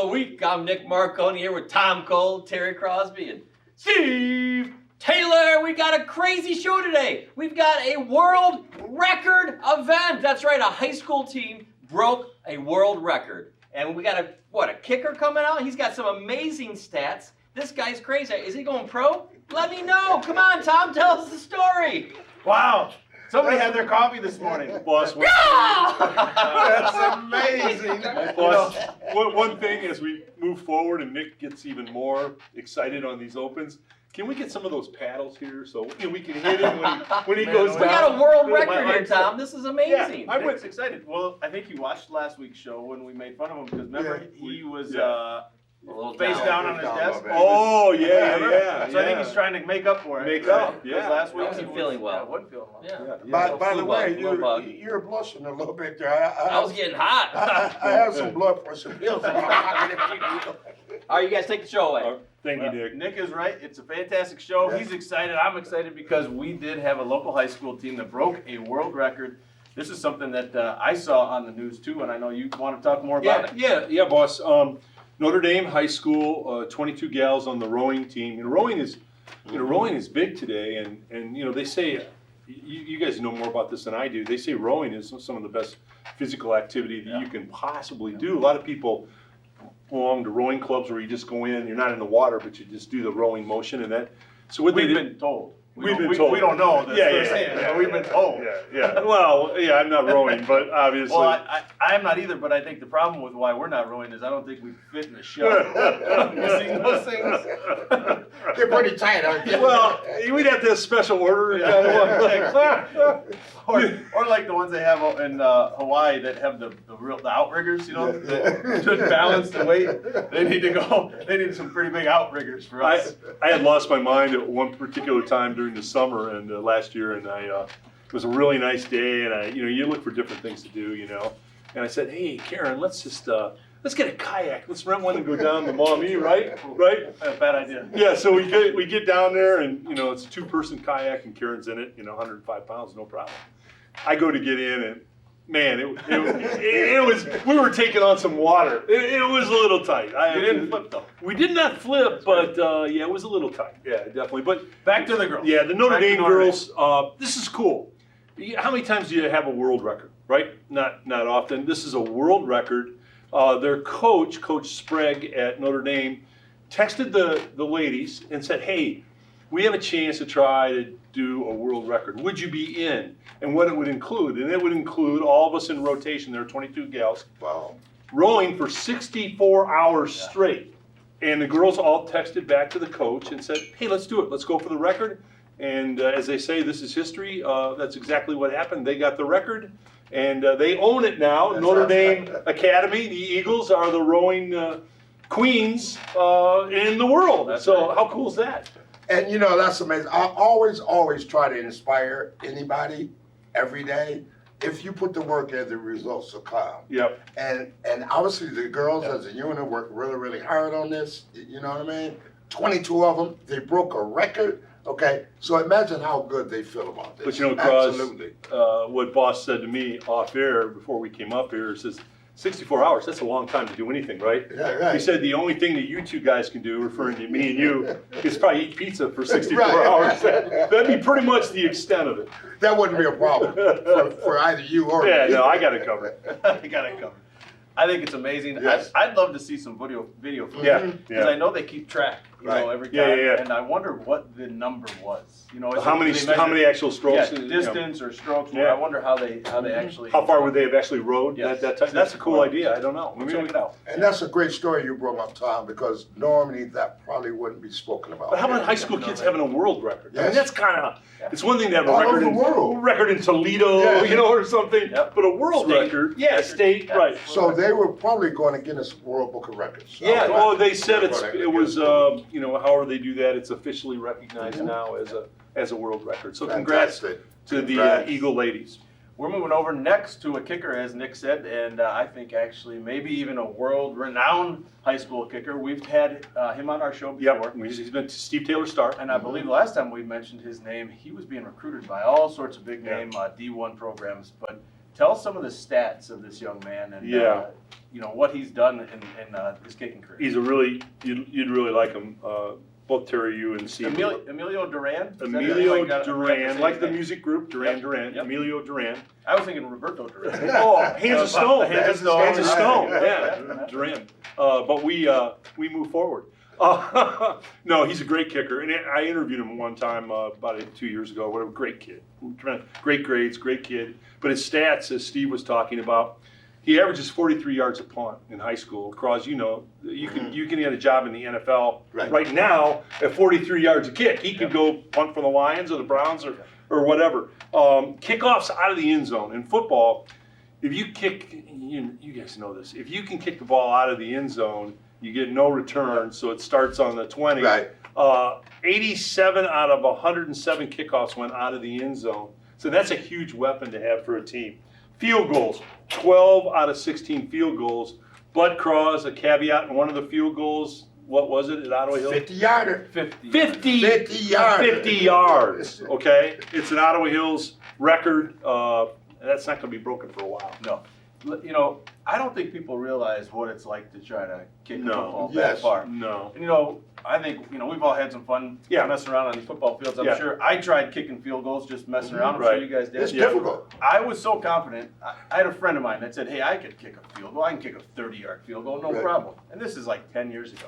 the week. I'm Nick Marconi here with Tom Cole, Terry Crosby, and Steve Taylor. We got a crazy show today. We've got a world record event. That's right, a high school team broke a world record. And we got a kicker coming out? He's got some amazing stats. This guy's crazy. Is he going pro? Let me know. Come on, Tom, tell us the story. Wow. Somebody had their coffee this morning. Boss, That's amazing. Boss, one thing as we move forward and Nick gets even more excited on these opens, can we get some of those paddles here so we can hit him when he goes down? We got a world record here, Tom. This is amazing. Yeah, I was excited. Well, I think you watched last week's show when we made fun of him because remember he was face down on his desk. Oh yeah. So I think he's trying to make up for it. Make up, yeah. Last week I wasn't feeling well. Yeah, wasn't feeling well. Yeah. By the way, flu bug. you're blushing a little bit there. I was getting hot. I have some blood pressure pills. All right, you guys take the show away. Thank you, Nick. Nick is right. It's a fantastic show. He's excited. I'm excited because we did have a local high school team that broke a world record. This is something that I saw on the news too, and I know you want to talk more about it. Yeah, boss. Notre Dame High School, 22 gals on the rowing team. Rowing is big today, and they say, you guys know more about this than I do. They say rowing is some of the best physical activity that you can possibly do. A lot of people belong to rowing clubs where you just go in, you're not in the water, but you just do the rowing motion and that. So what We've been told. We've been told. We don't know this Yeah. but we've been told. Yeah. Well, yeah, I'm not rowing, but obviously. Well, I'm not either, but I think the problem with why we're not rowing is I don't think we fit in the show. You seen those things? They're pretty tight, aren't they? Well, we'd have to have special order. Or like the ones they have in Hawaii that have the outriggers, to balance the weight. They need some pretty big outriggers for us. I had lost my mind at one particular time during the summer and last year, and it was a really nice day, and you look for different things to do, and I said, hey, Karen, let's get a kayak. Let's rent one and go down the Maumee, right? Bad idea. Yeah, so we get down there, and it's a two-person kayak, and Karen's in it, 105 pounds, no problem. I go to get in, and man, it was. We were taking on some water. It was a little tight. You didn't flip though. We did not flip, but it was a little tight. Yeah, definitely. But back to the girls. Yeah, the Notre Dame girls. This is cool. How many times do you have a world record? Right? Not often. This is a world record. Their coach, Coach Sprague at Notre Dame, texted the ladies and said, "Hey, we have a chance to try to do a world record. Would you be in?" And what it would include, and it would include all of us in rotation. There are 22 gals. Wow. Rowing for 64 hours straight. And the girls all texted back to the coach and said, hey, let's do it. Let's go for the record. And as they say, this is history. That's exactly what happened. They got the record, and they own it now. Notre Dame Academy, the Eagles, are the rowing queens in the world. So how cool is that? And that's amazing. I always try to inspire anybody every day. If you put the work in, the results will come. Yep. And obviously the girls as a unit work really, really hard on this. You know what I mean? 22 of them, they broke a record. Okay, so imagine how good they feel about this. But Cross, absolutely. What Boss said to me off air before we came up here says, 64 hours, that's a long time to do anything, right? Yeah, right. He said the only thing that you two guys can do, referring to me and you, is probably eat pizza for 64 Right. hours. That'd be pretty much the extent of it. That wouldn't be a problem for either you or Yeah, me. no, I got it covered. You got it covered. I think it's amazing. Yes. I'd love to see some video footage. Yeah, Because I know they keep track, every time. Yeah. And I wonder what the number was. How many actual strokes? Distance or strokes. Yeah. I wonder how they actually. How far would they have actually rowed Yes. that time? That's a cool idea. I don't know. We'll check it out. And that's a great story you brought up, Tom, because normally that probably wouldn't be spoken about. But how about high school kids having a world record? I mean, Yes. that's kind of, it's one thing to have a All record over the world. record in Toledo, Yeah. or something, Yep. but a world State. record, state, Yeah. right. So they were probably going to Guinness World Book of Records. Yeah, well, they said That's it was, however they do that, it's officially recognized now as a world record. So congrats Fantastic. to the Congrats. Eagle ladies. We're moving over next to a kicker, as Nick said, and I think actually maybe even a world-renowned high school kicker. We've had him on our show before. Yep, he's been Steve Taylor Star. And I believe the last time we mentioned his name, he was being recruited by all sorts of big name D1 programs. But tell some of the stats of this young man and Yeah. you know what he's done in his kicking career. He's a really, you'd really like him. Both Terry, you and Steve. Emilio Duran. Is that Emilio it? I got to Duran, say like his the name. music group, Duran Yep. Duran. Yep. Emilio Duran. I was thinking Roberto Duran. Oh, Hands of Stone. Hands of Stone. Hands of Stone. Yeah. Yeah, Duran. But we move forward. No, he's a great kicker, and I interviewed him one time about 2 years ago. What a great kid, great grades, great kid. But his stats, as Steve was talking about, he averages 43 yards a punt in high school. Cross, you know, you can get a job in the NFL right now at 43 yards a kick. He could go punt for the Lions or the Browns or whatever. Kickoffs out of the end zone in football. If you kick, you guys know this. If you can kick the ball out of the end zone, you get no return, so it starts on the 20. Right. 87 out of 107 kickoffs went out of the end zone. So that's a huge weapon to have for a team. Field goals, 12 out of 16 field goals. Bud Cross, a caveat in one of the field goals, what was it at Ottawa Hill? 50-yarder. 50 yards. 50 yards, okay? It's an Ottawa Hills record. That's not going to be broken for a while. No. You know, I don't think people realize what it's like to try to kick the football Yes. that far. No. And, you know, I think, you know, we've all had some fun messing around on these football fields. I'm sure I tried kicking field goals, just messing around. I'm sure you guys did. It's difficult. I was so confident. I had a friend of mine that said, hey, I could kick a field goal. I can kick a 30-yard field goal, no problem. And this is like 10 years ago.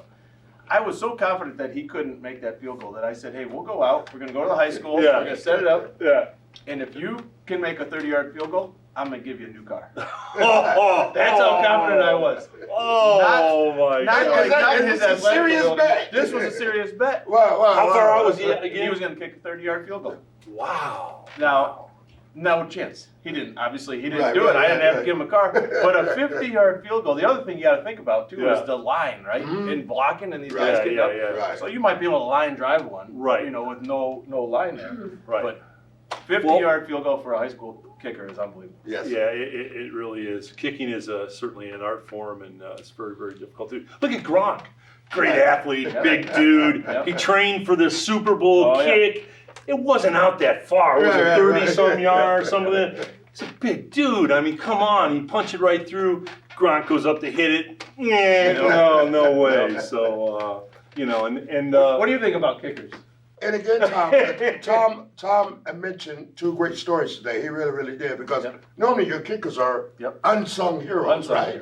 I was so confident that he couldn't make that field goal that I said, hey, we'll go out. We're going to go to the high school. We're going to set it up. Yeah. And if you can make a 30-yard field goal, I'm going to give you a new car. That's That's how confident I was. Oh, my Not God. like Is this a serious bet? This was a serious bet. Wow, How far out was he He again? was going to kick a 30-yard field goal. Wow. Now, no chance. He didn't. Obviously, he didn't Right, do it. right, I didn't have to right. give him a car. But a 50-yard field goal. The other thing you got to think about too Yeah. is the line, right? In blocking and these Right, guys getting up. Right. So you might be able to line drive one, Right. You know, with no line there. Right. But 50-yard field goal for a high school kicker is unbelievable. Yes. Yeah, it really is. Kicking is certainly an art form, and it's very, very difficult to do. Look at Gronk. Great athlete, big dude. He trained for the Super Bowl kick. It wasn't out that far. It was a 30-some yards, some of that. He's a big dude. I mean, come on. He punched it right through. Gronk goes up to hit it. No way. So, you know, and What do you think about kickers? And again, Tom mentioned two great stories today. He really, really did, because normally your kickers are unsung heroes, right?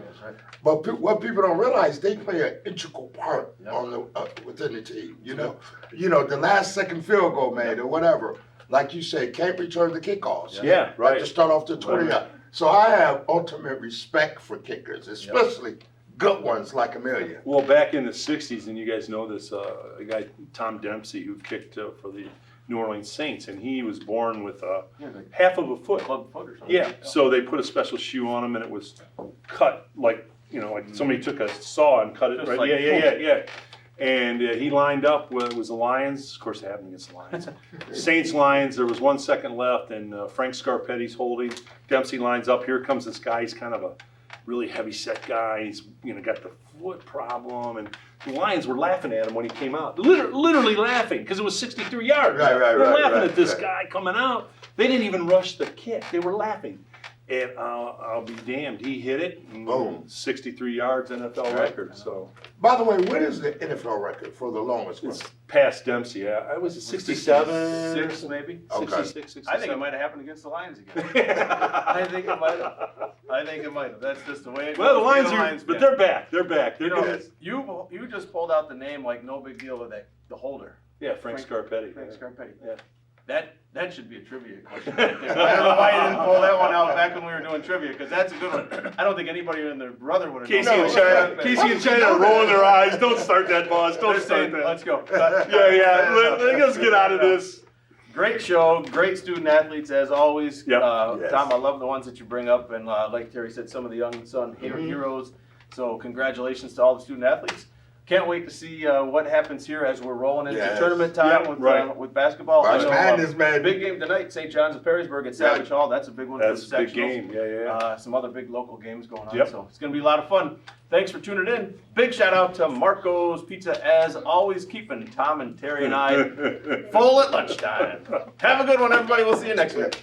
But what people don't realize, they play an integral part on the within the team. You know, the last second field goal made or whatever. Like you say, can't return the kickoffs. Yeah, right. Like to start off the 20. So I have ultimate respect for kickers, especially good ones like Amelia. well, back in the 60s, and you guys know this, a guy, Tom Dempsey, who kicked for the New Orleans Saints, and he was born with half of a foot. Club foot or something. Yeah, so they put a special shoe on him, and it was cut like, you know, like somebody took a saw and cut it. Just Right? like Yeah. And he lined up with it was the Lions. Of course, they happened against the Lions. Saints Lions. There was 1 second left, and Frank Scarpetti's holding. Dempsey lines up. Here comes this guy. He's kind of a really heavy set guy. He's got the foot problem, and the Lions were laughing at him when he came out. Literally laughing because it was 63 yards. Right, They're laughing at this guy coming out. They didn't even rush the kick. They were laughing. And I'll be damned, he hit it. Boom. 63 yards NFL record. So By the way, what is the NFL record for the longest one? it's past Dempsey. I was 67, 66 maybe. 66, 67. I think it might have happened against the Lions again. I think it might have. That's just the way it goes. Well, the Lions but they're back. They're back. They're You know, good. you just pulled out the name like no big deal with the holder. Yeah, Frank Scarpetti. Frank Scarpetti. Yeah. That should be a trivia question right there. I don't know why you didn't pull that one out back when we were doing trivia, because that's a good one. I don't think anybody and their brother would have Casey known. and China. Casey and China are rolling their eyes. Don't start that, boss. Don't They're start saying, that. let's go. Let's get out of this. Great show, great student athletes as always. Yep. Yes. Tom, I love the ones that you bring up, and like Terry said, some of the young unsung heroes. So congratulations to all the student athletes. Can't wait to see what happens here as we're rolling into tournament time with basketball. March Madness, man. Big game tonight, St. John's of Perrysburg at Savage Hall. That's a big one That's for the a big game. Yeah. some other big local games going on. Yep. So it's going to be a lot of fun. Thanks for tuning in. Big shout out to Marco's Pizza, as always, keeping Tom and Terry and I full at lunchtime. Have a good one, everybody. We'll see you next week.